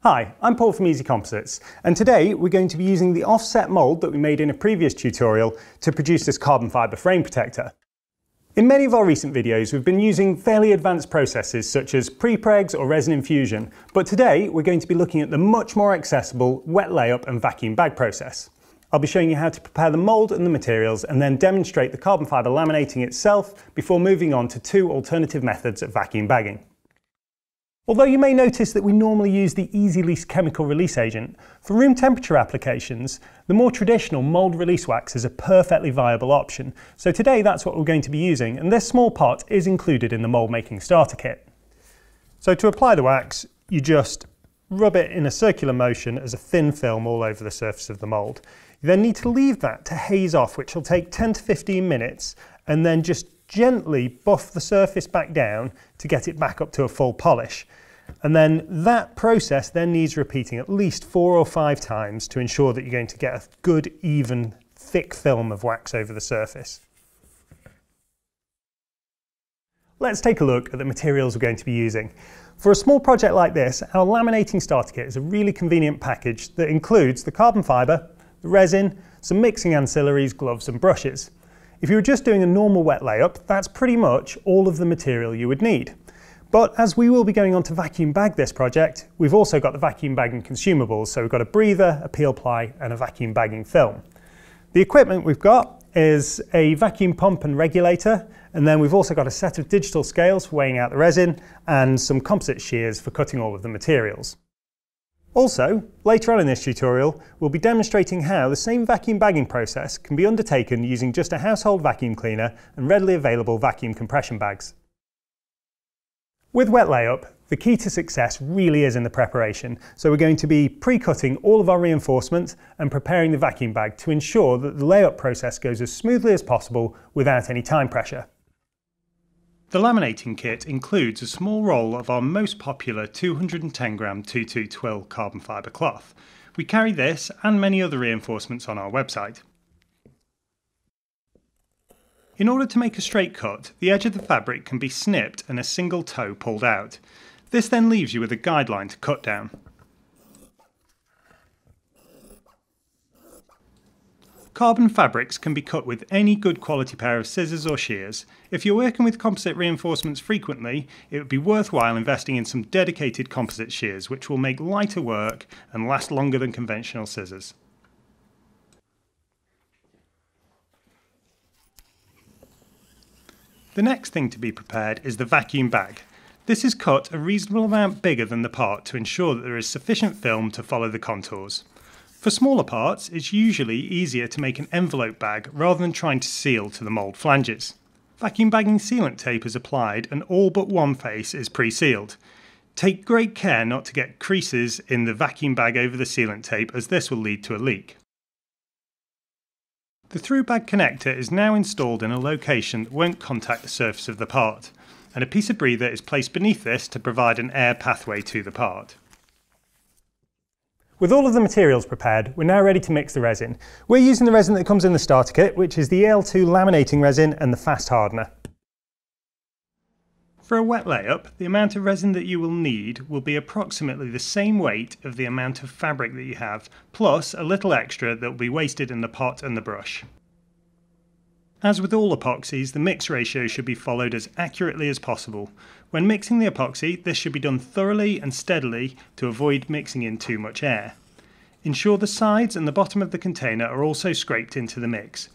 Hi, I'm Paul from Easy Composites, and today we're going to be using the offset mould that we made in a previous tutorial to produce this carbon fibre frame protector. In many of our recent videos we've been using fairly advanced processes such as pre-pregs or resin infusion, but today we're going to be looking at the much more accessible wet layup and vacuum bag process. I'll be showing you how to prepare the mould and the materials and then demonstrate the carbon fibre laminating itself before moving on to two alternative methods of vacuum bagging. Although you may notice that we normally use the Easy Release chemical release agent, for room temperature applications, the more traditional mould release wax is a perfectly viable option. So today that's what we're going to be using, and this small pot is included in the mould making starter kit. So to apply the wax, you just rub it in a circular motion as a thin film all over the surface of the mould. You then need to leave that to haze off, which will take 10 to 15 minutes, and then just gently buff the surface back down to get it back up to a full polish. And then that process then needs repeating at least 4 or 5 times to ensure that you're going to get a good, even, thick film of wax over the surface. Let's take a look at the materials we're going to be using. For a small project like this, our laminating starter kit is a really convenient package that includes the carbon fibre, the resin, some mixing ancillaries, gloves and brushes. If you were just doing a normal wet layup, that's pretty much all of the material you would need. But as we will be going on to vacuum bag this project, we've also got the vacuum bagging consumables. So we've got a breather, a peel ply and a vacuum bagging film. The equipment we've got is a vacuum pump and regulator, and then we've also got a set of digital scales for weighing out the resin and some composite shears for cutting all of the materials. Also, later on in this tutorial, we'll be demonstrating how the same vacuum bagging process can be undertaken using just a household vacuum cleaner and readily available vacuum compression bags. With wet layup, the key to success really is in the preparation, so we're going to be pre-cutting all of our reinforcements and preparing the vacuum bag to ensure that the layup process goes as smoothly as possible without any time pressure. The laminating kit includes a small roll of our most popular 210 gram 2-2 twill carbon fibre cloth. We carry this and many other reinforcements on our website. In order to make a straight cut, the edge of the fabric can be snipped and a single toe pulled out. This then leaves you with a guideline to cut down. Carbon fabrics can be cut with any good quality pair of scissors or shears. If you're working with composite reinforcements frequently, it would be worthwhile investing in some dedicated composite shears, which will make lighter work and last longer than conventional scissors. The next thing to be prepared is the vacuum bag. This is cut a reasonable amount bigger than the part to ensure that there is sufficient film to follow the contours. For smaller parts, it's usually easier to make an envelope bag rather than trying to seal to the mould flanges. Vacuum bagging sealant tape is applied and all but one face is pre-sealed. Take great care not to get creases in the vacuum bag over the sealant tape, as this will lead to a leak. The through bag connector is now installed in a location that won't contact the surface of the part, and a piece of breather is placed beneath this to provide an air pathway to the part. With all of the materials prepared, we're now ready to mix the resin. We're using the resin that comes in the starter kit, which is the EL2 laminating resin and the fast hardener. For a wet layup, the amount of resin that you will need will be approximately the same weight of the amount of fabric that you have, plus a little extra that will be wasted in the pot and the brush. As with all epoxies, the mix ratio should be followed as accurately as possible. When mixing the epoxy, this should be done thoroughly and steadily to avoid mixing in too much air. Ensure the sides and the bottom of the container are also scraped into the mix.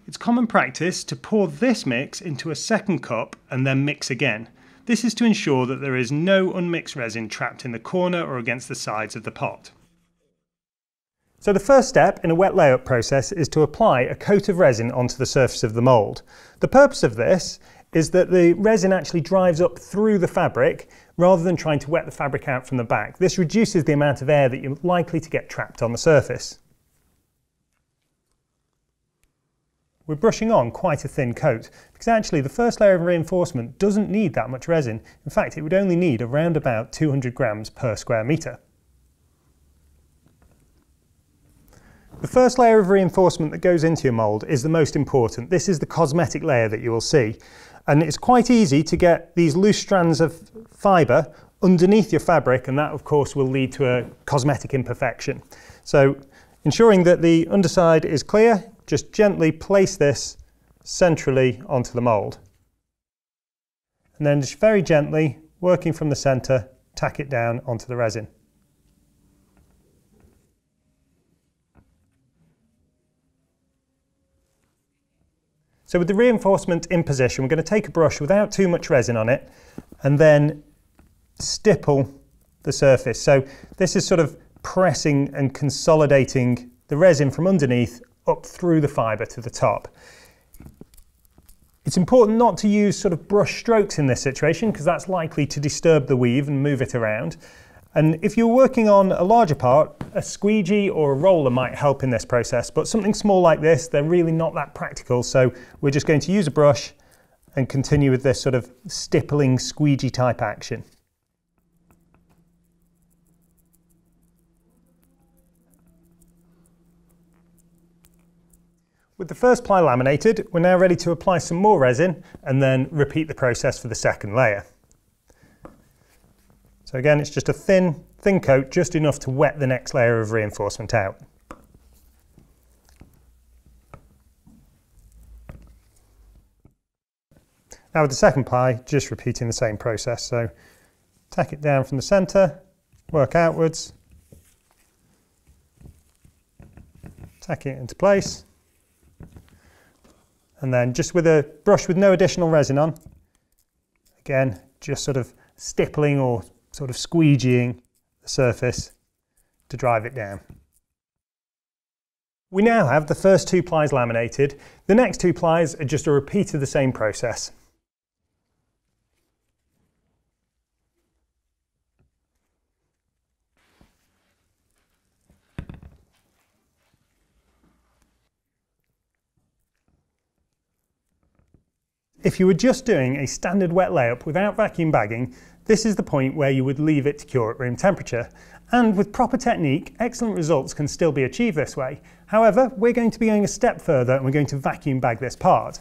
It's common practice to pour this mix into a second cup and then mix again. This is to ensure that there is no unmixed resin trapped in the corner or against the sides of the pot. So the first step in a wet layup process is to apply a coat of resin onto the surface of the mould. The purpose of this is that the resin actually drives up through the fabric rather than trying to wet the fabric out from the back. This reduces the amount of air that you're likely to get trapped on the surface. We're brushing on quite a thin coat because actually the first layer of reinforcement doesn't need that much resin. In fact, it would only need around about 200 grams per square metre. The first layer of reinforcement that goes into your mould is the most important. This is the cosmetic layer that you will see. And it's quite easy to get these loose strands of fibre underneath your fabric, and that of course will lead to a cosmetic imperfection. So ensuring that the underside is clear, just gently place this centrally onto the mould. And then just very gently, working from the centre, tack it down onto the resin. So with the reinforcement in position, we're going to take a brush without too much resin on it and then stipple the surface. So this is sort of pressing and consolidating the resin from underneath up through the fibre to the top. It's important not to use sort of brush strokes in this situation because that's likely to disturb the weave and move it around. And if you're working on a larger part, a squeegee or a roller might help in this process, but something small like this, they're really not that practical. So we're just going to use a brush and continue with this sort of stippling squeegee type action. With the first ply laminated, we're now ready to apply some more resin and then repeat the process for the second layer. So again, it's just a thin coat, just enough to wet the next layer of reinforcement out. Now with the second ply, just repeating the same process. So tack it down from the centre, work outwards, tack it into place, and then just with a brush with no additional resin on, again, just sort of stippling or sort of squeegeeing the surface to drive it down. We now have the first two plies laminated. The next two plies are just a repeat of the same process. If you were just doing a standard wet layup without vacuum bagging, this is the point where you would leave it to cure at room temperature. And with proper technique, excellent results can still be achieved this way. However, we're going to be going a step further and we're going to vacuum bag this part.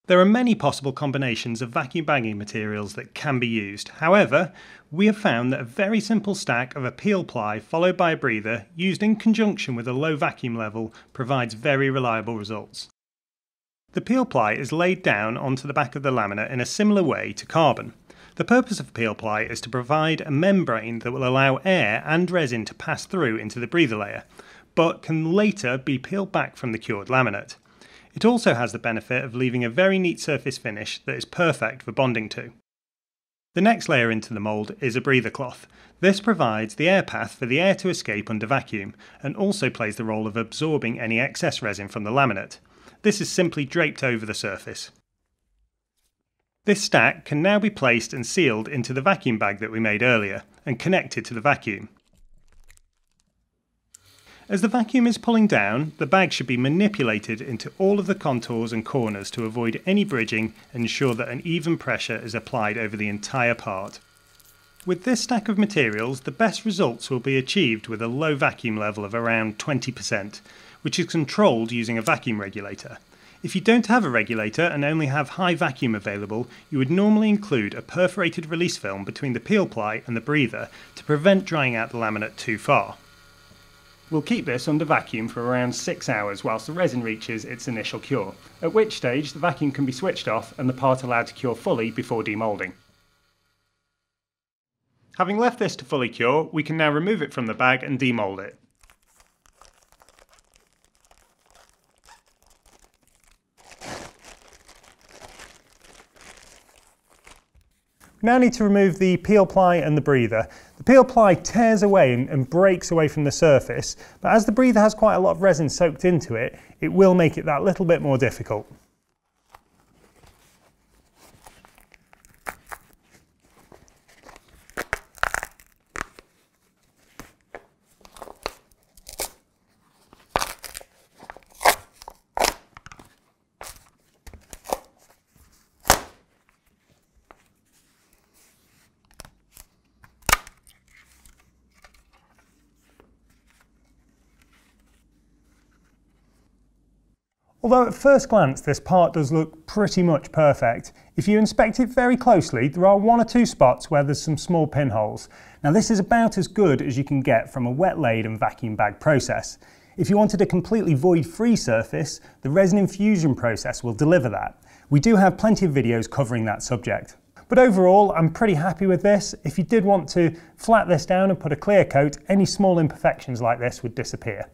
There are many possible combinations of vacuum bagging materials that can be used. However, we have found that a very simple stack of a peel ply followed by a breather used in conjunction with a low vacuum level provides very reliable results. The peel ply is laid down onto the back of the laminate in a similar way to carbon. The purpose of peel ply is to provide a membrane that will allow air and resin to pass through into the breather layer, but can later be peeled back from the cured laminate. It also has the benefit of leaving a very neat surface finish that is perfect for bonding to. The next layer into the mould is a breather cloth. This provides the air path for the air to escape under vacuum and also plays the role of absorbing any excess resin from the laminate. This is simply draped over the surface. This stack can now be placed and sealed into the vacuum bag that we made earlier and connected to the vacuum. As the vacuum is pulling down, the bag should be manipulated into all of the contours and corners to avoid any bridging and ensure that an even pressure is applied over the entire part. With this stack of materials, the best results will be achieved with a low vacuum level of around 20%, which is controlled using a vacuum regulator. If you don't have a regulator and only have high vacuum available, you would normally include a perforated release film between the peel ply and the breather to prevent drying out the laminate too far. We'll keep this under vacuum for around 6 hours whilst the resin reaches its initial cure, at which stage the vacuum can be switched off and the part allowed to cure fully before demoulding. Having left this to fully cure, we can now remove it from the bag and demould it. We now need to remove the peel ply and the breather. The peel ply tears away and breaks away from the surface, but as the breather has quite a lot of resin soaked into it, it will make it that little bit more difficult. Although at first glance this part does look pretty much perfect, if you inspect it very closely there are one or two spots where there's some small pinholes. Now this is about as good as you can get from a wet lathe and vacuum bag process. If you wanted a completely void-free surface, the resin infusion process will deliver that. We do have plenty of videos covering that subject. But overall, I'm pretty happy with this. If you did want to flat this down and put a clear coat, any small imperfections like this would disappear.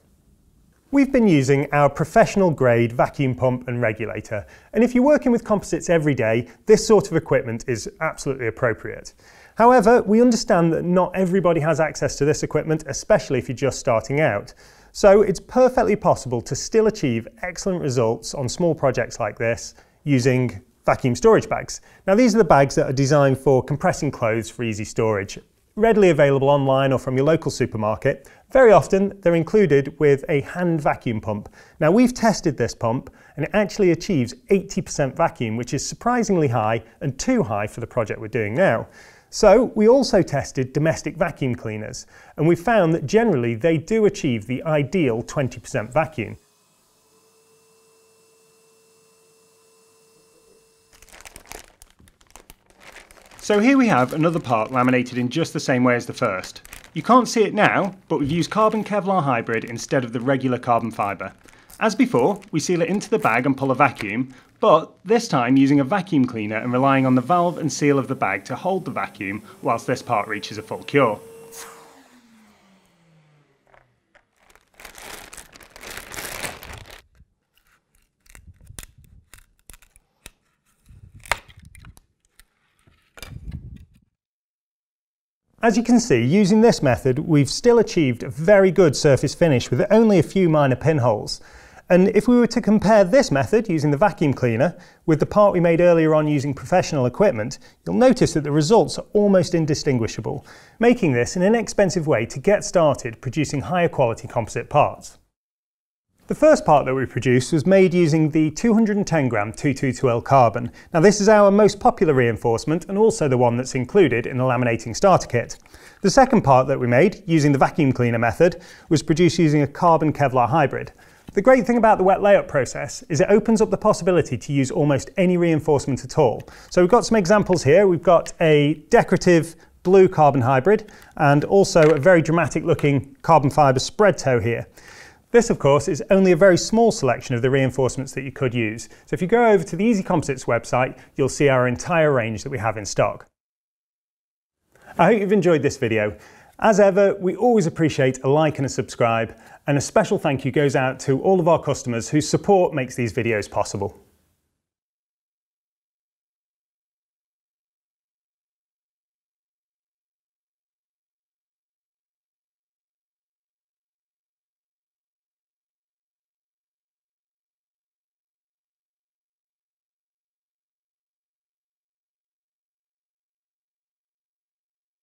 We've been using our professional grade vacuum pump and regulator, and if you're working with composites every day, this sort of equipment is absolutely appropriate. However, we understand that not everybody has access to this equipment, especially if you're just starting out. So it's perfectly possible to still achieve excellent results on small projects like this using vacuum storage bags. Now these are the bags that are designed for compressing clothes for easy storage. Readily available online or from your local supermarket. Very often they're included with a hand vacuum pump. Now we've tested this pump and it actually achieves 80% vacuum, which is surprisingly high and too high for the project we're doing now. So we also tested domestic vacuum cleaners and we found that generally they do achieve the ideal 20% vacuum. So here we have another part laminated in just the same way as the first. You can't see it now, but we've used carbon Kevlar hybrid instead of the regular carbon fibre. As before, we seal it into the bag and pull a vacuum, but this time using a vacuum cleaner and relying on the valve and seal of the bag to hold the vacuum whilst this part reaches a full cure. As you can see, using this method, we've still achieved a very good surface finish with only a few minor pinholes. And if we were to compare this method, using the vacuum cleaner, with the part we made earlier on using professional equipment, you'll notice that the results are almost indistinguishable, making this an inexpensive way to get started producing higher quality composite parts. The first part that we produced was made using the 210 gram 222L carbon. Now this is our most popular reinforcement and also the one that's included in the laminating starter kit. The second part that we made, using the vacuum cleaner method, was produced using a carbon Kevlar hybrid. The great thing about the wet layup process is it opens up the possibility to use almost any reinforcement at all. So we've got some examples here. We've got a decorative blue carbon hybrid and also a very dramatic looking carbon fibre spread toe here. This, of course, is only a very small selection of the reinforcements that you could use. So if you go over to the Easy Composites website, you'll see our entire range that we have in stock. I hope you've enjoyed this video. As ever, we always appreciate a like and a subscribe, and a special thank you goes out to all of our customers whose support makes these videos possible.